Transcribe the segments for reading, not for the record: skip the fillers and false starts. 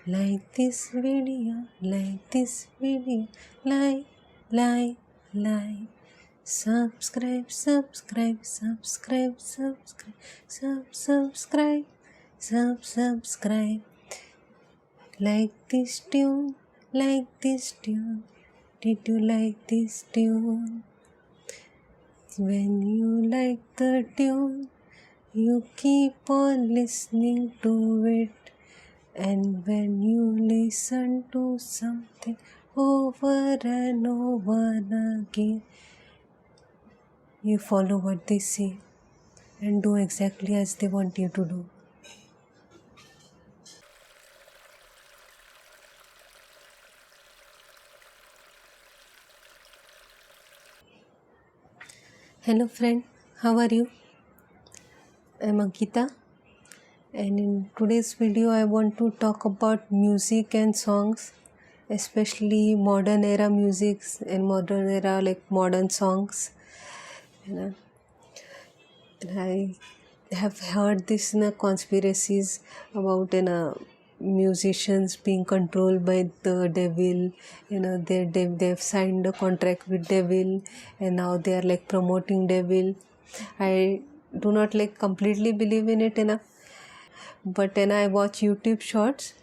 like this video, like. Subscribe, subscribe. Like this tune. Did you like this tune? When you like the tune, you keep on listening to it. And when you listen to something over and over again, you follow what they say and do exactly as they want you to do. Hello friend, how are you? I'm Ankita, and in today's video I want to talk about music and songs, especially modern era music and modern era like modern songs. And I have heard this in conspiracies about musicians being controlled by the devil. They've signed a contract with devil, and now they are like promoting devil. I do not like completely believe in it but then I watch YouTube shorts,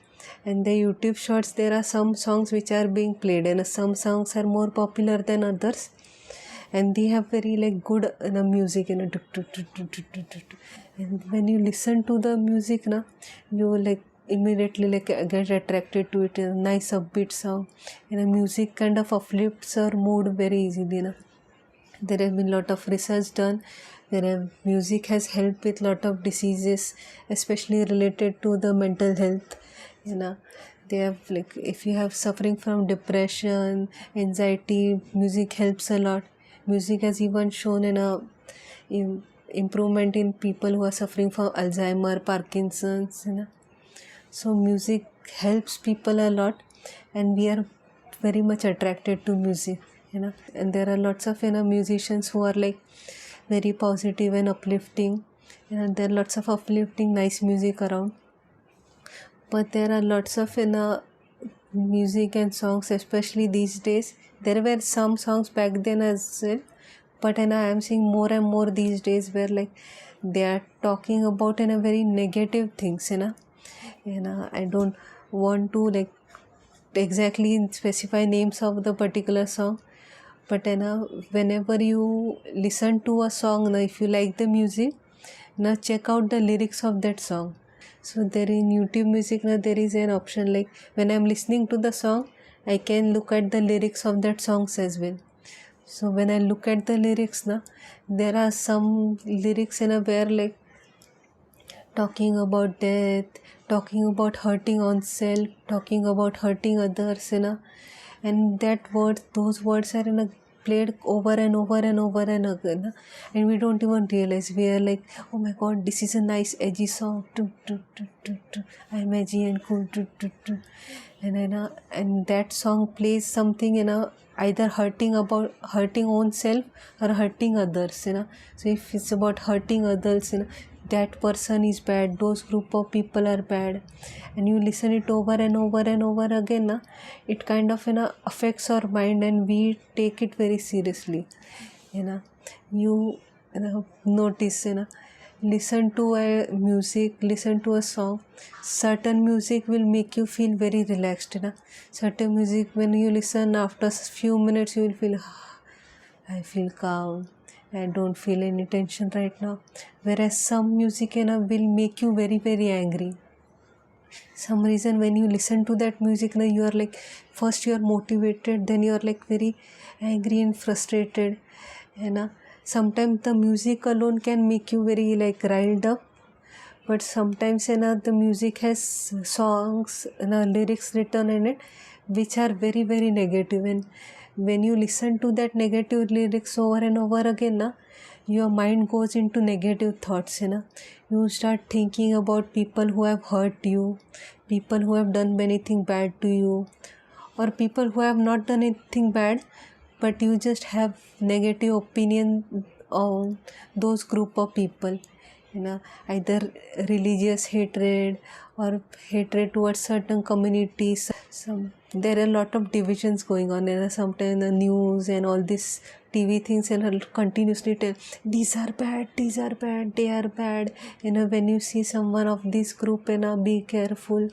and the YouTube shorts there are some songs which are being played, and some songs are more popular than others, and they have very like good music, and when you listen to the music you like immediately like get attracted to it. A nice upbeat song, and music kind of uplifts our mood very easily. There have been lot of research done. Music has helped with lot of diseases, especially related to the mental health. They have like, if you have suffering from depression, anxiety, music helps a lot. Music has even shown improvement in people who are suffering from Alzheimer, Parkinson's. So music helps people a lot, and we are very much attracted to music. And there are lots of musicians who are like very positive and uplifting, and there are lots of uplifting nice music around. But there are lots of music and songs, especially these days. There were some songs back then as well, but I am seeing more and more these days where like they are talking about very negative things. I don't want to like exactly specify names of the particular song, but whenever you listen to a song, if you like the music, check out the lyrics of that song. So there in YouTube music there is an option like when I'm listening to the song, I can look at the lyrics of that songs as well. So when I look at the lyrics there are some lyrics where like talking about death, talking about hurting oneself, talking about hurting others, and those words are played over and over and over and again, and we don't even realize. We are like, oh my god, this is a nice edgy song. I'm edgy and cool. And that song plays something either hurting own self or hurting others. So if it's about hurting others, that person is bad, those group of people are bad, and you listen it over and over and over again, it kind of affects our mind, and we take it very seriously. You notice, listen to a music, listen to a song. Certain music will make you feel very relaxed. Certain music, when you listen, after a few minutes you will feel, I feel calm, I don't feel any tension right now. Whereas some music will make you very very angry. Some reason when you listen to that music you are like, first you are motivated, then you are like very angry and frustrated. Sometimes the music alone can make you very like riled up, but sometimes the music has songs lyrics written in it which are very very negative, and when you listen to that negative lyrics over and over again your mind goes into negative thoughts. You start thinking about people who have hurt you, people who have done anything bad to you, or people who have not done anything bad, but you just have negative opinion on those group of people. either religious hatred or hatred towards certain communities. There are a lot of divisions going on, sometimes the news and all these TV things and continuously tell these are bad, they are bad. When you see someone of this group, be careful.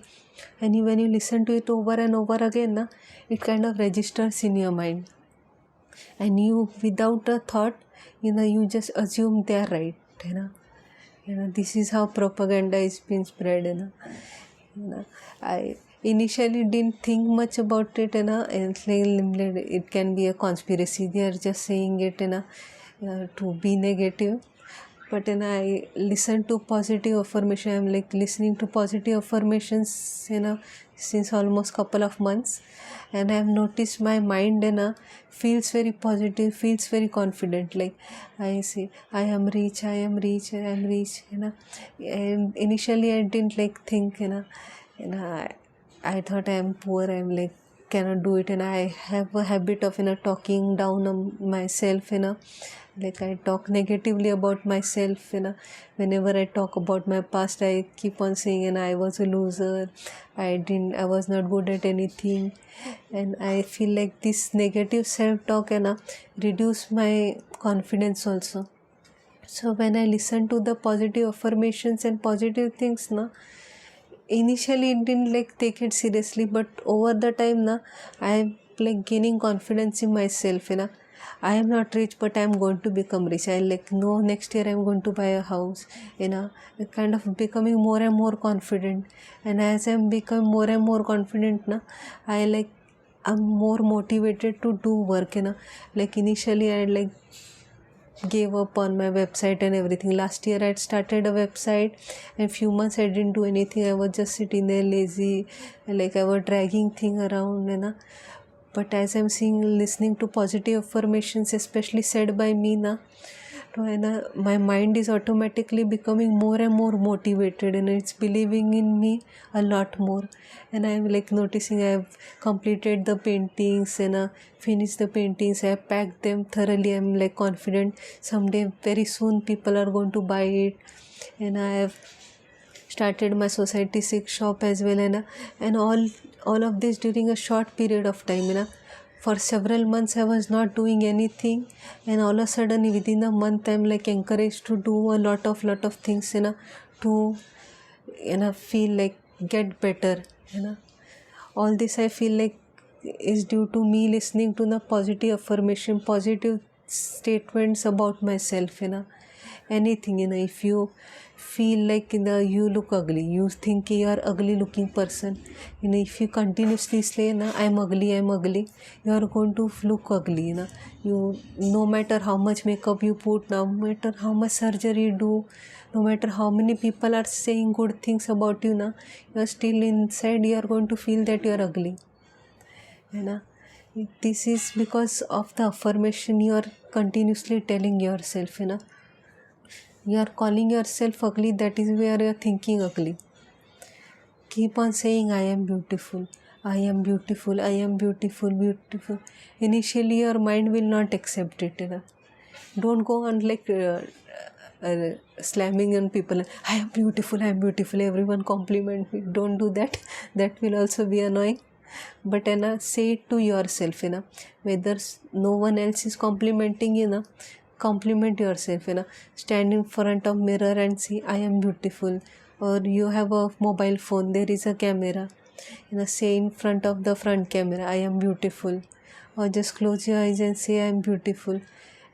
And when you listen to it over and over again, it kind of registers in your mind. And you, without a thought, you just assume they are right. This is how propaganda is being spread. I initially didn't think much about it. It can be a conspiracy. They are just saying it to be negative. But I listen to positive affirmation. I'm listening to positive affirmations since almost couple of months, and I've noticed my mind feels very positive, feels very confident. I say I am rich, I am rich, I am rich. And initially I didn't think. I thought I am poor. I'm cannot do it, and I have a habit of talking down on myself. I talk negatively about myself. Whenever I talk about my past, I keep on saying I was a loser, I was not good at anything. And I feel like this negative self-talk reduce my confidence also. So when I listen to the positive affirmations and positive things, initially it didn't take it seriously, but over the time I'm gaining confidence in myself. I am not rich, but I am going to become rich. I no, next year I am going to buy a house. Kind of becoming more and more confident. And as I am becoming more and more confident, I'm more motivated to do work. Initially I gave up on my website and everything. Last year I had started a website, and few months I didn't do anything. I was just sitting there lazy, I was dragging thing around. But as I'm listening to positive affirmations, especially said by me, my mind is automatically becoming more and more motivated, and it's believing in me a lot more. And I'm noticing I've completed the paintings and finished the paintings. I have packed them thoroughly. I'm confident someday, very soon, people are going to buy it. And I have started my Society 6 shop as well, and all of this during a short period of time. For several months I was not doing anything, and all of a sudden within a month I'm encouraged to do a lot of things to feel get better. All this I feel is due to me listening to the positive affirmation, positive statements about myself. Anything, if you feel you look ugly, you think you are ugly looking person, if you continuously say I'm ugly, you are going to look ugly. You, no matter how much makeup you put, no matter how much surgery you do, no matter how many people are saying good things about you, you are still inside, you are going to feel that you are ugly. This is because of the affirmation you are continuously telling yourself. You are calling yourself ugly, that is where you are thinking ugly. Keep on saying I am beautiful, I am beautiful, I am beautiful, beautiful. Initially your mind will not accept it. Don't go on slamming on people. I am beautiful, I am beautiful, everyone compliment me. Don't do that. That will also be annoying. But say it to yourself. Whether no one else is complimenting you, compliment yourself. Stand in front of mirror and see I am beautiful. Or you have a mobile phone, there is a camera, say in front of the front camera I am beautiful. Or just close your eyes and say I am beautiful.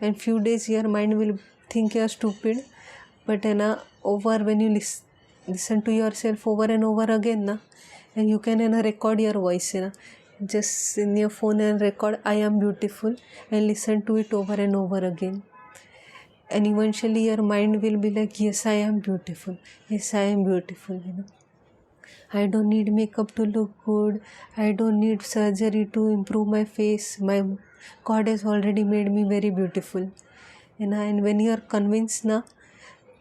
And few days your mind will think you are stupid, but over when you listen to yourself over and over again, and you can record your voice. Just in your phone and record I am beautiful and listen to it over and over again. And eventually your mind will be yes, I am beautiful, yes, I am beautiful. I don't need makeup to look good, I don't need surgery to improve my face, my God has already made me very beautiful. And when you are convinced,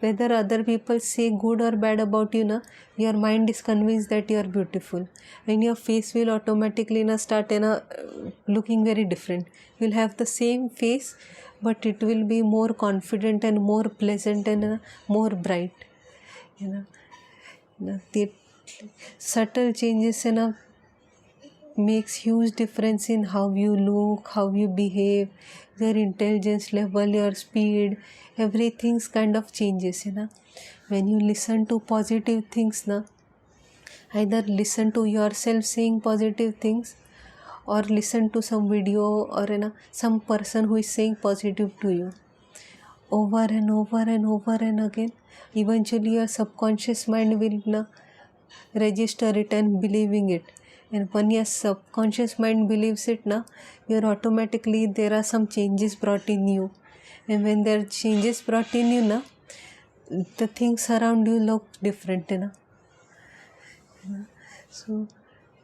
whether other people say good or bad about you, na, your mind is convinced that you are beautiful, and your face will automatically start looking very different. You'll have the same face, but it will be more confident and more pleasant and more bright. The subtle changes makes huge difference in how you look, how you behave, your intelligence level, your speed, everything's kind of changes. When you listen to positive things, either listen to yourself saying positive things, or listen to some video or some person who is saying positive to you over and over and over and again. Eventually your subconscious mind will register it and believing it. And when your subconscious mind believes it, you're automatically, there are some changes brought in you. And when there are changes brought in you, the things around you look different. So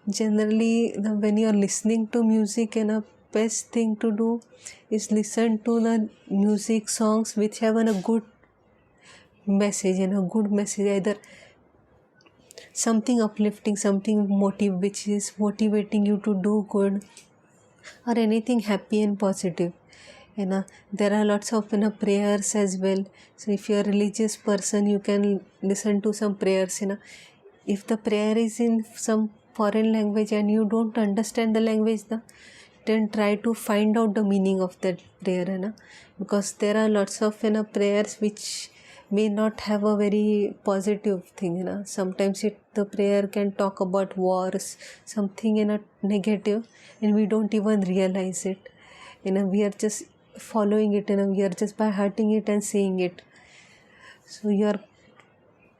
generally, when you're listening to music, best thing to do is listen to the music songs which have a good message, and a good message, either something uplifting, something which is motivating you to do good, or anything happy and positive. There are lots of prayers as well. So if you're a religious person, you can listen to some prayers. If the prayer is in some foreign language and you don't understand the language, then try to find out the meaning of that prayer. Because there are lots of prayers which may not have a very positive thing. Sometimes the prayer can talk about wars, something negative, and we don't even realize it. We are just following it, we are just by hearting it and saying it. So you are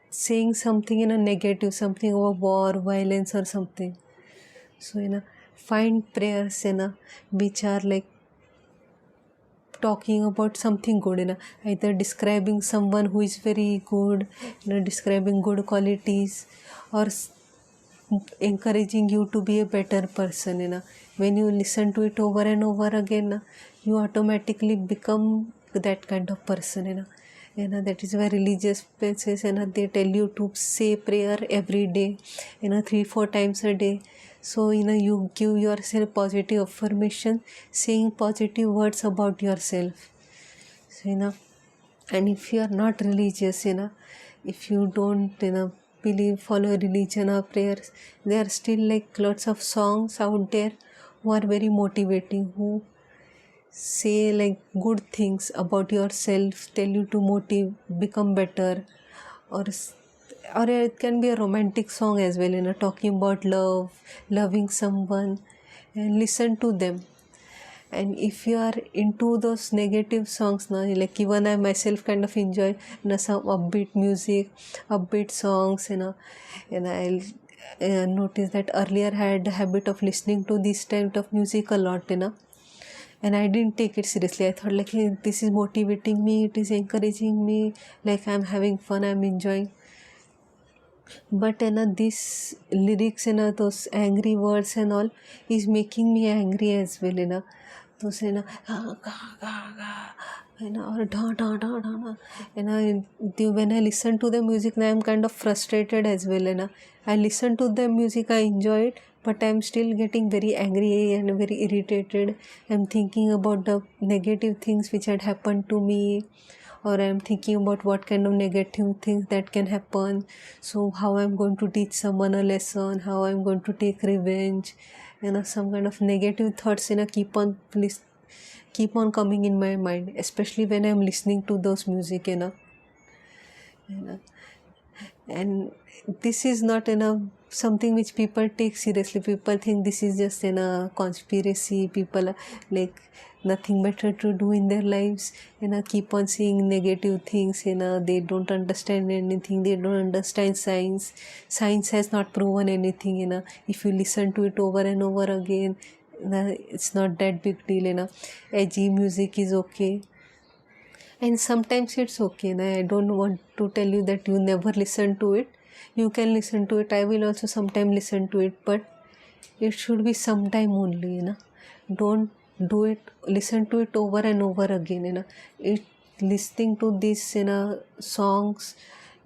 saying something negative, something about war, violence or something. So find prayers which are like talking about something good, either describing someone who is very good, describing good qualities, or encouraging you to be a better person. When you listen to it over and over again, you automatically become that kind of person. That is why religious places they tell you to say prayer every day, 3-4 times a day. So you give yourself positive affirmation, saying positive words about yourself. So and if you are not religious, if you don't follow religion or prayers, there are still like lots of songs out there who are very motivating, who say like good things about yourself, tell you to become better, or it can be a romantic song as well, talking about love, loving someone, and listen to them. And if you are into those negative songs, like even I myself kind of enjoy some upbeat music, upbeat songs, and I'll notice that earlier I had the habit of listening to this type of music a lot, and I didn't take it seriously. I thought like, hey, this is motivating me, it is encouraging me, like I'm having fun, I'm enjoying. But these lyrics, those angry words and all is making me angry as well. Those or da da da da. When I listen to the music, now I'm kind of frustrated as well. I listen to the music, I enjoy it, but I'm still getting very angry and very irritated. I'm thinking about the negative things which had happened to me, or I'm thinking about what kind of negative things that can happen. So how I'm going to teach someone a lesson, how I'm going to take revenge, some kind of negative thoughts keep on coming in my mind, especially when I'm listening to those music. And this is not something which people take seriously. People think this is just a conspiracy. People like nothing better to do in their lives, keep on saying negative things. They don't understand anything, they don't understand science has not proven anything. If you listen to it over and over again, it's not that big deal. Edgy music is okay, and sometimes it's okay. I don't want to tell you that you never listen to it. You can listen to it. I will also sometime listen to it, but it should be sometime only. Don't do it, listen to it over and over again. listening to these songs,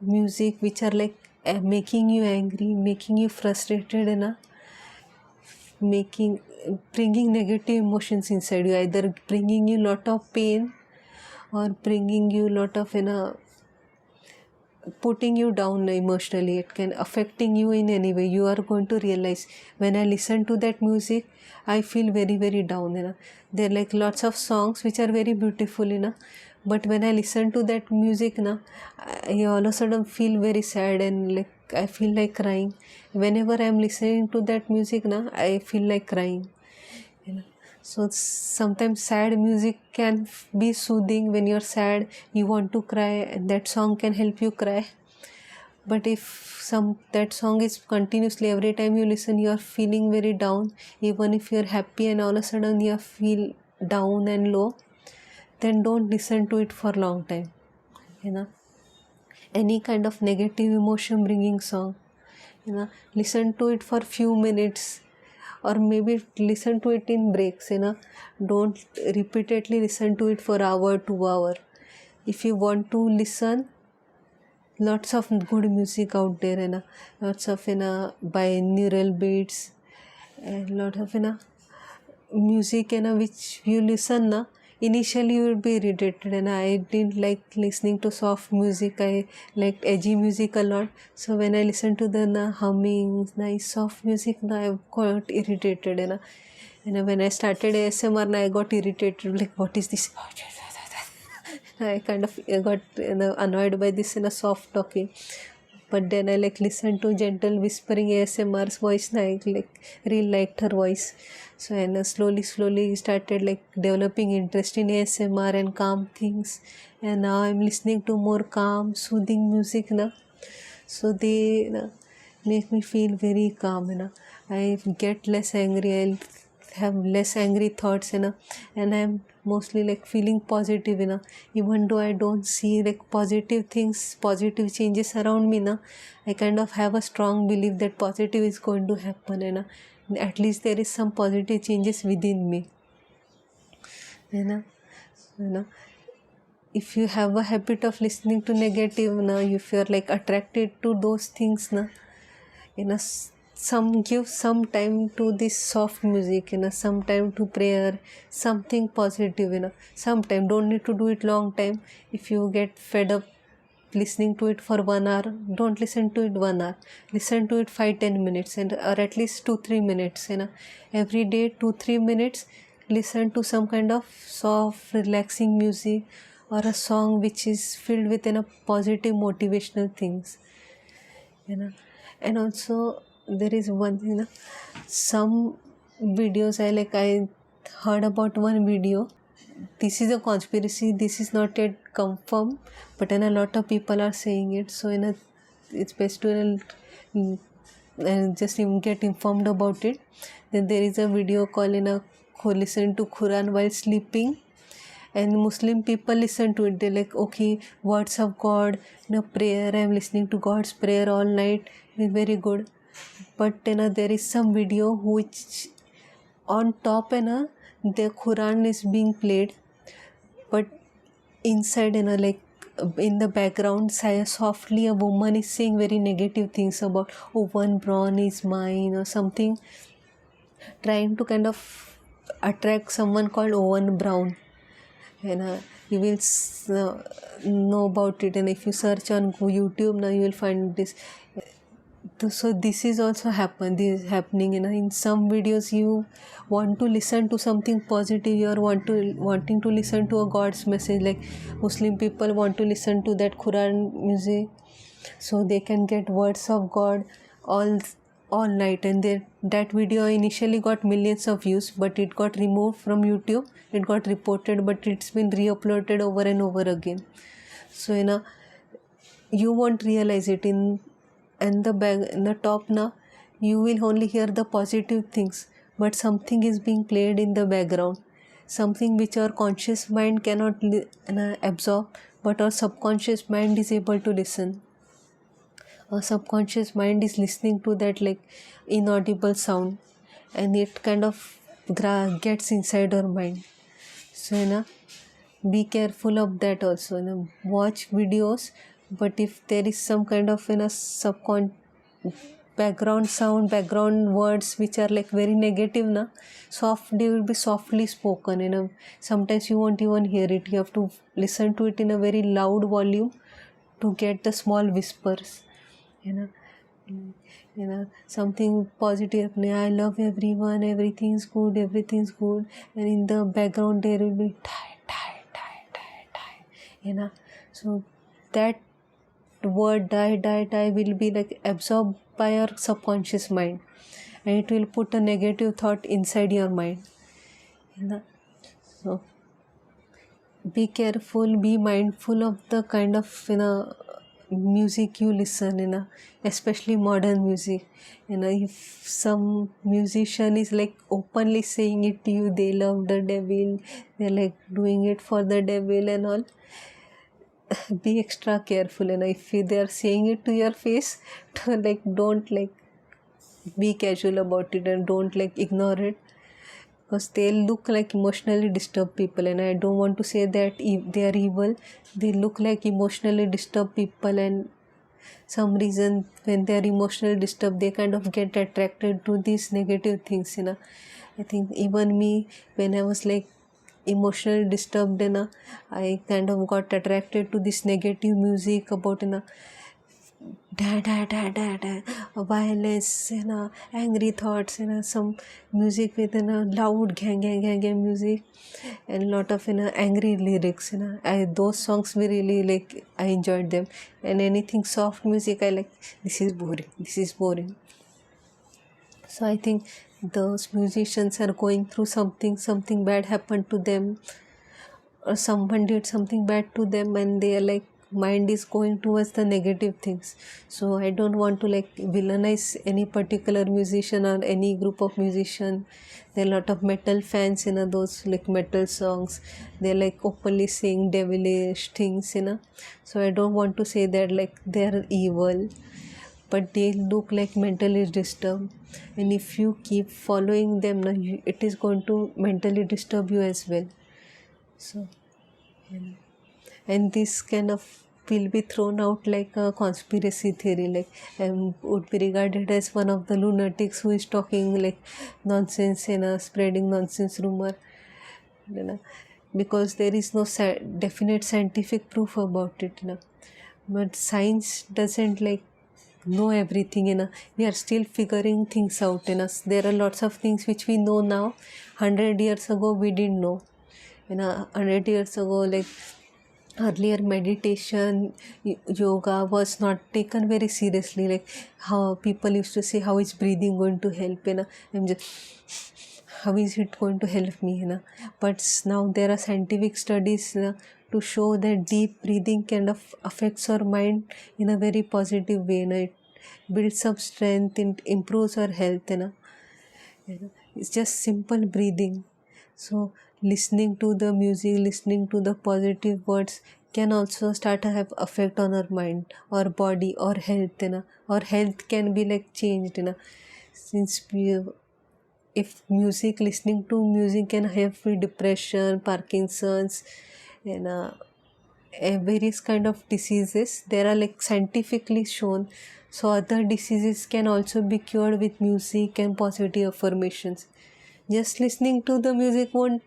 music which are like making you angry, making you frustrated, bringing negative emotions inside you, either bringing you lot of pain or bringing you lot of putting you down emotionally. It can affecting you in any way. You are going to realize, when I listen to that music, I feel very, very down. There are like lots of songs which are very beautiful, but when I listen to that music, I all of a sudden feel very sad, and like I feel like crying. Whenever I am listening to that music, I feel like crying. So sometimes sad music can be soothing. When you're sad, you want to cry, and that song can help you cry. But if that song is continuously, every time you listen, you are feeling very down, even if you're happy and all of a sudden you feel down and low, then don't listen to it for a long time. Any kind of negative emotion bringing song, listen to it for few minutes, or maybe listen to it in breaks. Don't repeatedly listen to it for hour, 2 hour. If you want to listen, lots of good music out there, lots of binaural beats, and lot of music which you listen, initially you would be irritated, and I didn't like listening to soft music. I liked edgy music a lot. So when I listened to the humming, nice soft music, I got irritated. And when I started ASMR, I got irritated. Like, what is this? I kind of got annoyed by this soft talking. But then I listened to gentle whispering ASMR's voice. I really liked her voice. So slowly started developing interest in ASMR and calm things. And now I'm listening to more calm, soothing music. So they make me feel very calm. I get less angry. I'll have less angry thoughts. And I'm mostly feeling positive. Even though I don't see positive things, positive changes around me, I kind of have a strong belief that positive is going to happen. At least there is some positive changes within me. If you have a habit of listening to negative, if you're attracted to those things, give some time to this soft music, some time to prayer, something positive, sometime. Don't need to do it long time. If you get fed up listening to it for 1 hour, don't listen to it 1 hour. Listen to it 5-10 minutes, or at least 2-3 minutes. Every day 2-3 minutes, listen to some kind of soft, relaxing music, or a song which is filled with positive, motivational things. And also there is one thing, some videos I heard about one video. This is a conspiracy, this is not yet confirmed, but a lot of people are saying it. So it's best to just get informed about it. Then there is a video called listen to Quran while sleeping, and Muslim people listen to it. They're okay, words of God, prayer, I'm listening to God's prayer all night, it's very good. But there is some video which on top the Quran is being played, but inside in the background softly a woman is saying very negative things about, oh, one brawn is mine, or something, trying to kind of attract someone called Owen Brown. And you will know about it, and if you search on YouTube now, you will find this. So this is also happening in some videos. You want to listen to something positive, you are wanting to listen to a God's message, like Muslim people want to listen to that Quran music so they can get words of God all night. And that video initially got millions of views, but it got removed from YouTube. It got reported, but it's been re-uploaded over and over again. So you won't realize it. In the top now, you will only hear the positive things, but something is being played in the background, something which our conscious mind cannot absorb, but our subconscious mind is able to listen. Our subconscious mind is listening to that inaudible sound, and it kind of gets inside our mind. So be careful of that also. Watch videos, but if there is some kind of background sound, background words which are like very negative, they will be softly spoken. Sometimes you won't even hear it. You have to listen to it in a very loud volume to get the small whispers. Something positive, I love everyone, everything's good, and in the background there will be tie. So that word die will be like absorbed by your subconscious mind, and it will put a negative thought inside your mind. So be careful, be mindful of the kind of music you listen, especially modern music. If some musician is like openly saying it to you, they love the devil, they're like doing it for the devil and all, be extra careful. If they are saying it to your face, don't be casual about it, and don't ignore it, because they look like emotionally disturbed people, and I don't want to say that they are evil. They look like emotionally disturbed people, and some reason when they are emotionally disturbed, they kind of get attracted to these negative things. I think even me, when I was emotionally disturbed, I kind of got attracted to this negative music about violence, angry thoughts, some music with loud gang music, and lot of angry lyrics. Those songs we really I enjoyed them. And anything soft music, I this is boring. So I think those musicians are going through something bad happened to them, or someone did something bad to them, and they are mind is going towards the negative things. So I don't want to villainize any particular musician or any group of musician. There are a lot of metal fans, those metal songs, they're openly saying devilish things, so I don't want to say that they're evil, but they look like mentally disturbed, and if you keep following them, it is going to mentally disturb you as well. So and this kind of will be thrown out like a conspiracy theory, would be regarded as one of the lunatics who is talking nonsense, spreading nonsense rumor, because there is no definite scientific proof about it, but science doesn't know everything. We are still figuring things out. There are lots of things which we know now. 100 years ago we didn't know. 100 years ago, earlier meditation, yoga was not taken very seriously. How people used to say, how is breathing going to help? I'm just, how is it going to help me? But now there are scientific studies to show that deep breathing kind of affects our mind in a very positive way. It builds up strength, it improves our health. It's just simple breathing. So listening to the music, listening to the positive words can also start to have effect on our mind or body or health. Or health can be changed. Since if listening to music can help with depression, Parkinson's, various kind of diseases, there are scientifically shown. So other diseases can also be cured with music and positive affirmations. Just listening to the music won't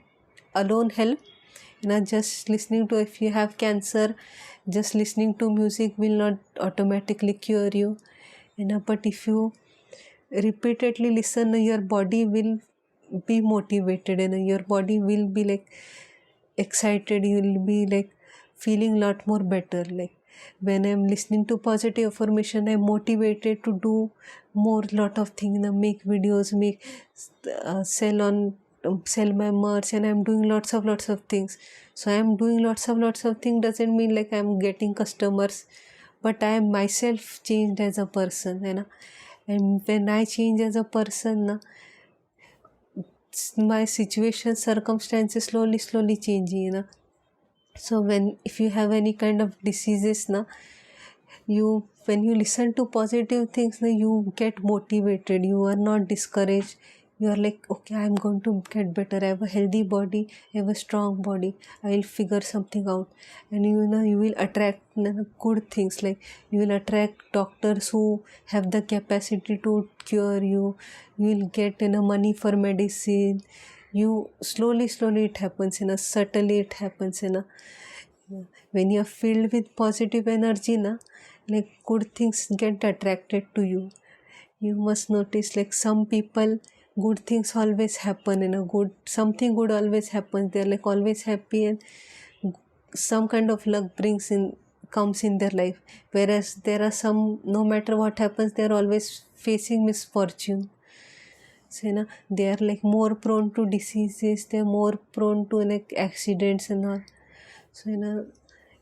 alone help. Just listening to, if you have cancer, just listening to music will not automatically cure you. But if you repeatedly listen, your body will be motivated, and your body will be excited. You will be feeling lot more better. When I'm listening to positive affirmation, I'm motivated to do lot of things, make videos, sell my merch, and I'm doing lots of things. So I'm doing lots of things doesn't mean I'm getting customers, but I am myself changed as a person. And when I change as a person, my situation, circumstances slowly changing. So if you have any kind of diseases, when you listen to positive things, you get motivated. You are not discouraged. you are like, okay, I'm going to get better, I have a healthy body, I have a strong body, I will figure something out. And you will attract good things, like you will attract doctors who have the capacity to cure you. You will get money for medicine. You slowly it happens, subtly it happens. When you are filled with positive energy, like good things get attracted to you. You must notice, like some people, good things always happen, something good always happens. They're like always happy, and some kind of luck comes in their life. Whereas there are some, no matter what happens, they're always facing misfortune. So they are like more prone to diseases, they're more prone to like accidents and all. So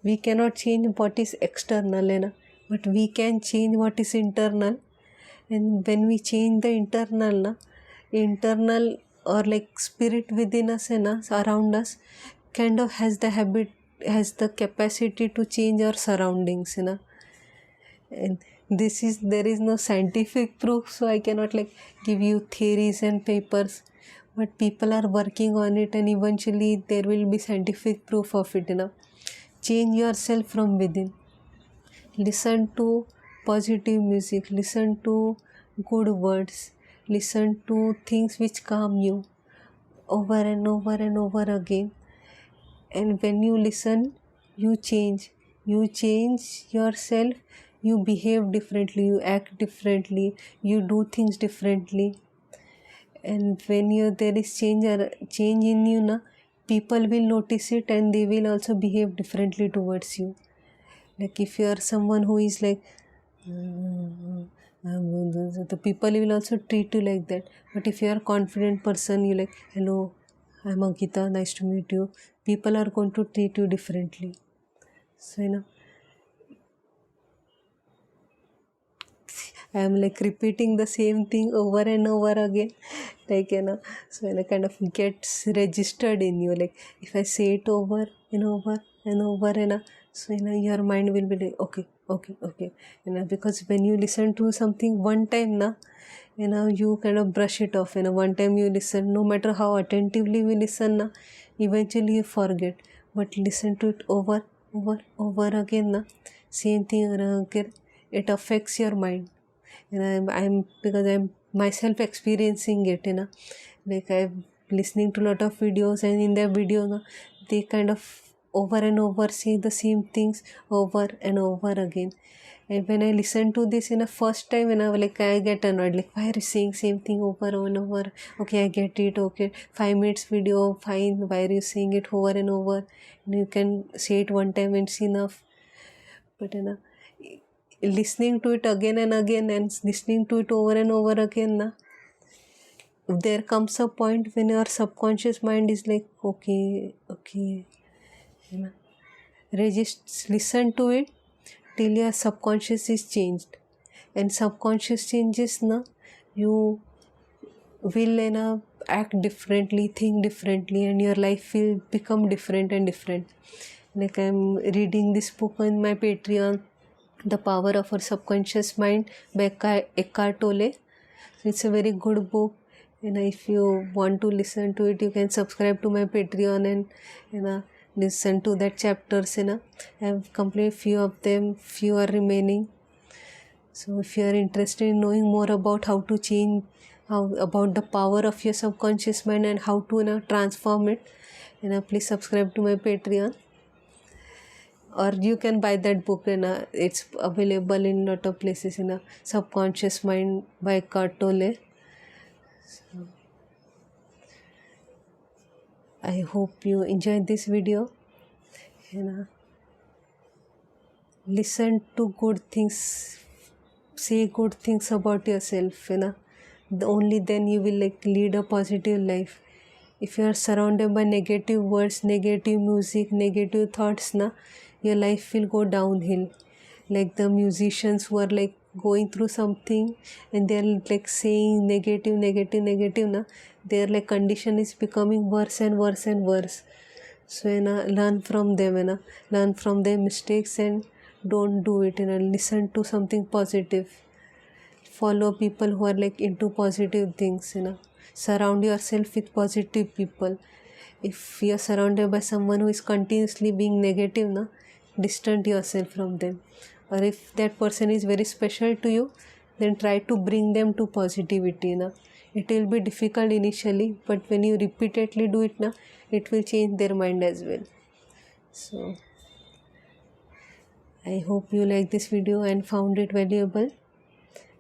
we cannot change what is external, but we can change what is internal. And when we change the internal or like spirit within us and around us, kind of has the capacity to change our surroundings. And there is no scientific proof, so I cannot like give you theories and papers, but people are working on it, and eventually there will be scientific proof of it. Change yourself from within. Listen to positive music, listen to good words, listen to things which calm you over and over and over again. And when you listen, you change yourself, you behave differently, you act differently, you do things differently. And when there is change in you, people will notice it, and they will also behave differently towards you. Like if you are someone who is like, the people will also treat you like that. But if you are a confident person, you like, hello, I'm Ankita, nice to meet you, people are going to treat you differently. So I am like repeating the same thing over and over again, like so it kind of gets registered in you. Like if I say it over and over and over, so your mind will be like, okay, because when you listen to something one time, you kind of brush it off. One time you listen, no matter how attentively you listen, eventually you forget. But listen to it over again, same thing again, it affects your mind. And I'm because I'm myself experiencing it, like I'm listening to a lot of videos, and in their video, they kind of over and over say the same things over and over again. And when I listen to this in a first time, I get annoyed, like, why are you saying same thing over and over? Okay, I get it. Okay, 5 minutes video, fine. Why are you saying it over and over? And you can say it one time and it's enough. But listening to it again and again and listening to it over and over again, there comes a point when your subconscious mind is like, okay, listen to it till your subconscious is changed. And subconscious changes, you will act differently, think differently, and your life will become different and different. Like I'm reading this book on my Patreon, The Power of Our Subconscious Mind by Eckhart Tolle. It's a very good book, and if you want to listen to it, you can subscribe to my Patreon and listen to that chapters. I have completed few of them, few are remaining. So if you are interested in knowing more about how to change, about the power of your subconscious mind and how to transform it, please subscribe to my Patreon. Or you can buy that book, it's available in lot of places, Subconscious Mind by Eckhart Tolle. So, I hope you enjoyed this video. Listen to good things, say good things about yourself. Only then you will like lead a positive life. If you are surrounded by negative words, negative music, negative thoughts, your life will go downhill. Like the musicians who are like going through something and they're like saying negative, their like condition is becoming worse and worse and worse. So learn from them, learn from their mistakes and don't do it. Listen to something positive. follow people who are like into positive things, surround yourself with positive people. If you are surrounded by someone who is continuously being negative, distance yourself from them. Or if that person is very special to you, then try to bring them to positivity. It will be difficult initially, but when you repeatedly do it, it will change their mind as well. So I hope you like this video and found it valuable.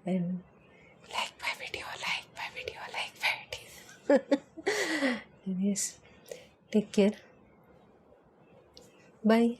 And like my video. Yes. Take care. Bye.